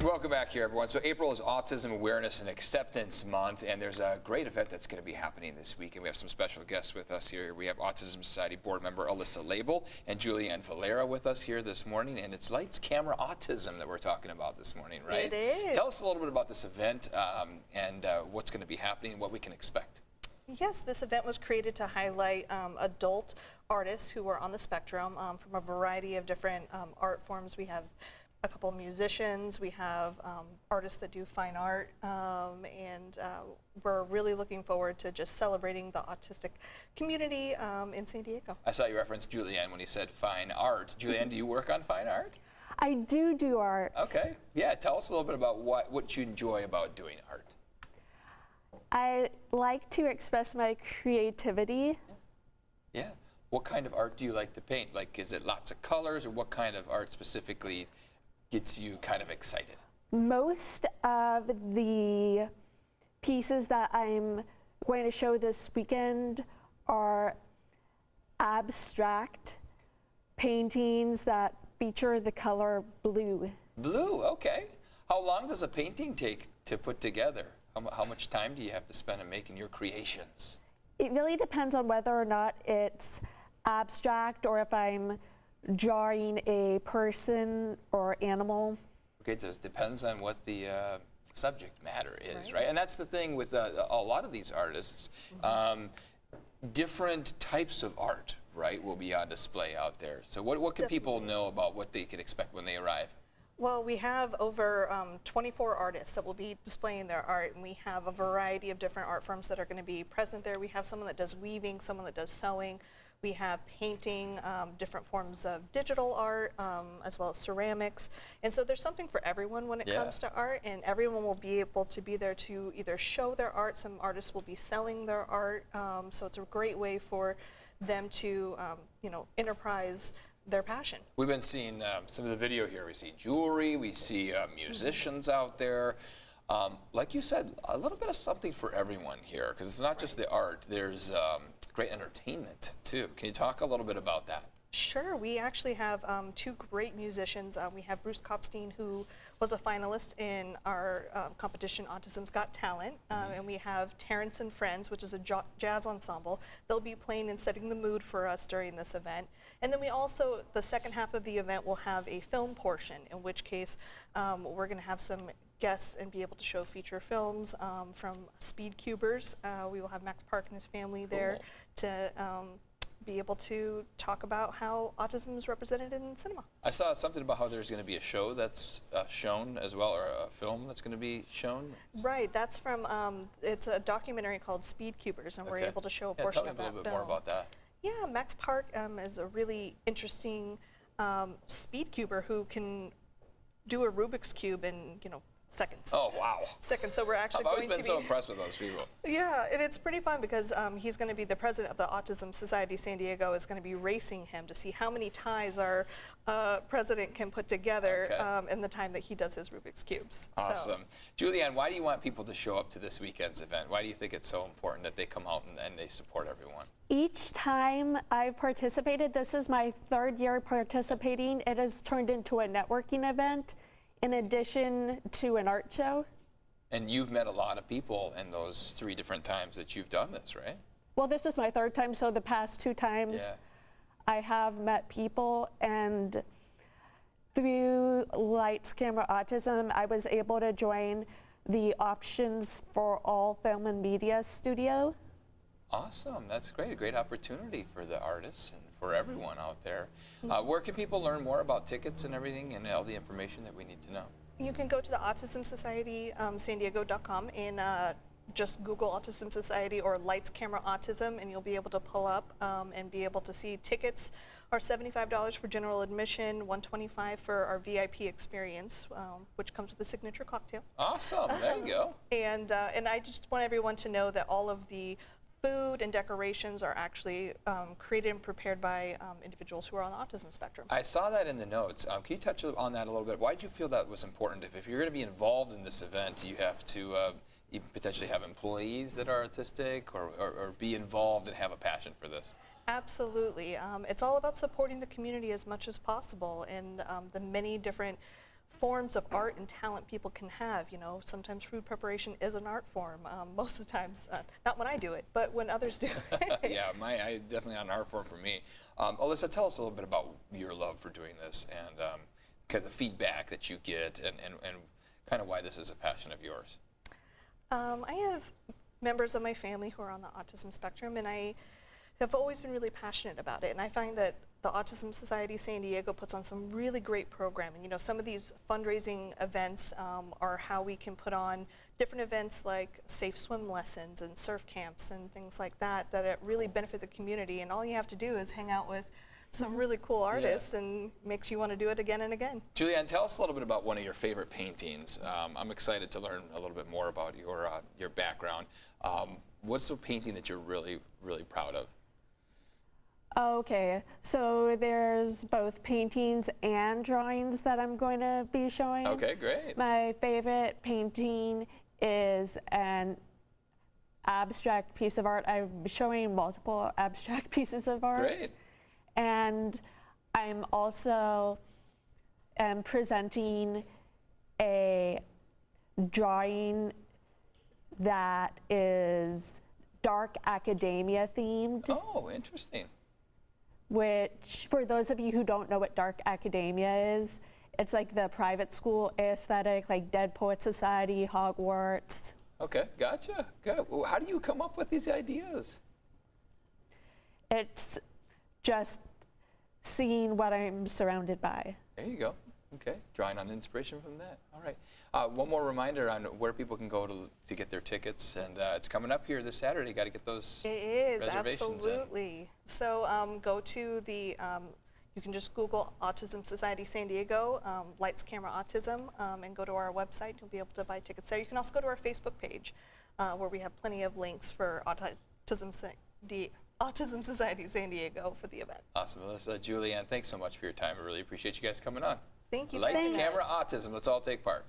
Welcome back here, everyone. So April is Autism Awareness and Acceptance Month, and there's a great event that's going to be happening this week, and we have some special guests with us here. We have Autism Society board member Alyssa Label and Julianne Valera with us here this morning, and it's Lights, Camera, Autism that we're talking about this morning, right? It is. Tell us a little bit about this event and what's going to be happening and what we can expect. Yes, this event was created to highlight adult artists who are on the spectrum from a variety of different art forms. We have a couple musicians, we have artists that do fine art, and we're really looking forward to just celebrating the autistic community in San Diego. I saw you reference Julianne when you said fine art. Julianne, do you work on fine art? I do art. Okay. Yeah, tell us a little bit about what you enjoy about doing art. I like to express my creativity. Yeah. What kind of art do you like to paint? Like, is it lots of colors, or what kind of art specifically gets you kind of excited? Most of the pieces that I'm going to show this weekend are abstract paintings that feature the color blue. Blue, okay. How long does a painting take to put together? How much time do you have to spend in making your creations? It really depends on whether or not it's abstract or if I'm drawing a person or animal. Okay, it just depends on what the subject matter is, right? And that's the thing with a lot of these artists. Different types of art, right, will be on display out there. So what can people know about what they can expect when they arrive? Well, we have over 24 artists that will be displaying their art, and we have a variety of different art forms that are going to be present there. We have someone that does weaving, someone that does sewing. We have painting, different forms of digital art, as well as ceramics. And so there's something for everyone when it comes to art, and everyone will be able to be there to either show their art. Some artists will be selling their art, so it's a great way for them to, enterprise their passion. We've been seeing some of the video here. We see jewelry, we see musicians out there. Like you said, a little bit of something for everyone here, because it's not just the art. There's great entertainment too. Can you talk a little bit about that? Sure. We actually have two great musicians. We have Bruce Kopstein, who was a finalist in our competition Autism's Got Talent, and we have Terrence and Friends, which is a jazz ensemble. They'll be playing and setting the mood for us during this event. And then we also, the second half of the event, will have a film portion, in which case we're going to have some guests and be able to show feature films from Speed Cubers. We will have Max Park and his family there to be able to talk about how autism is represented in cinema. I saw something about how there's going to be a show that's shown as well, or a film that's going to be shown. Right, that's from, it's a documentary called Speed Cubers, and we're able to show a portion of that film. Tell me a little bit more about that. Yeah, Max Park is a really interesting speed cuber who can do a Rubik's Cube in, seconds. Oh, wow. Seconds. So we're actually I've always been so impressed with those people. Yeah, and it's pretty fun because he's going to be the president of the Autism Society San Diego is going to be racing him to see how many ties our president can put together in the time that he does his Rubik's Cubes. Awesome. So. Julianne, why do you want people to show up to this weekend's event? Why do you think it's so important that they come out and they support everyone? Each time I've participated, this is my third year participating, it has turned into a networking event in addition to an art show. And you've met a lot of people in those 3 different times that you've done this, right? Well, this is my third time, so the past 2 times I have met people, and through Lights, Camera, Autism, I was able to join the Options for All Film and Media studio. Awesome, that's great, a great opportunity for the artists and for everyone out there. Where can people learn more about tickets and everything and all the information that we need to know? You can go to the Autism Society, sandiego.com, and just Google Autism Society or Lights, Camera, Autism, and you'll be able to pull up and be able to see tickets are $75 for general admission, $125 for our VIP experience, which comes with a signature cocktail. Awesome, there you go. And I just want everyone to know that all of the food and decorations are actually created and prepared by individuals who are on the autism spectrum. I saw that in the notes. Can you touch on that a little bit? Why did you feel that was important? If you're going to be involved in this event, you have to you potentially have employees that are autistic or be involved and have a passion for this. Absolutely. It's all about supporting the community as much as possible and the many different forms of art and talent people can have. You know, sometimes food preparation is an art form. Most of the times, not when I do it, but when others do it. Yeah, I definitely an art form for me. Alyssa, tell us a little bit about your love for doing this and kind of the feedback that you get and kind of why this is a passion of yours. I have members of my family who are on the autism spectrum, and I have always been really passionate about it. And I find that the Autism Society San Diego puts on some really great programming. You know, some of these fundraising events are how we can put on different events like safe swim lessons and surf camps and things like that that really benefit the community. And all you have to do is hang out with some really cool artists and makes you want to do it again and again. Julianne, tell us a little bit about one of your favorite paintings. I'm excited to learn a little bit more about your background. What's the painting that you're really, really proud of? Okay, so there's both paintings and drawings that I'm going to be showing. Okay, great. My favorite painting is an abstract piece of art. I'm showing multiple abstract pieces of art. Great. And I'm also presenting a drawing that is dark academia themed. Oh, interesting. Which, for those of you who don't know what dark academia is, it's like the private school aesthetic, like Dead Poets Society, Hogwarts. Okay, gotcha. Good. Well, how do you come up with these ideas? It's just seeing what I'm surrounded by. There you go. Okay, drawing on inspiration from that. All right. One more reminder on where people can go to get their tickets, and it's coming up here this Saturday. Got to get those reservations Absolutely. in. So go to the, you can just Google Autism Society San Diego, Lights, Camera, Autism, and go to our website. You'll be able to buy tickets there. You can also go to our Facebook page, where we have plenty of links for Autism Society San Diego for the event. Awesome. Alyssa, Julianne, thanks so much for your time. I really appreciate you guys coming on. Thank you. Lights, Thanks. Camera, Autism. Let's all take part.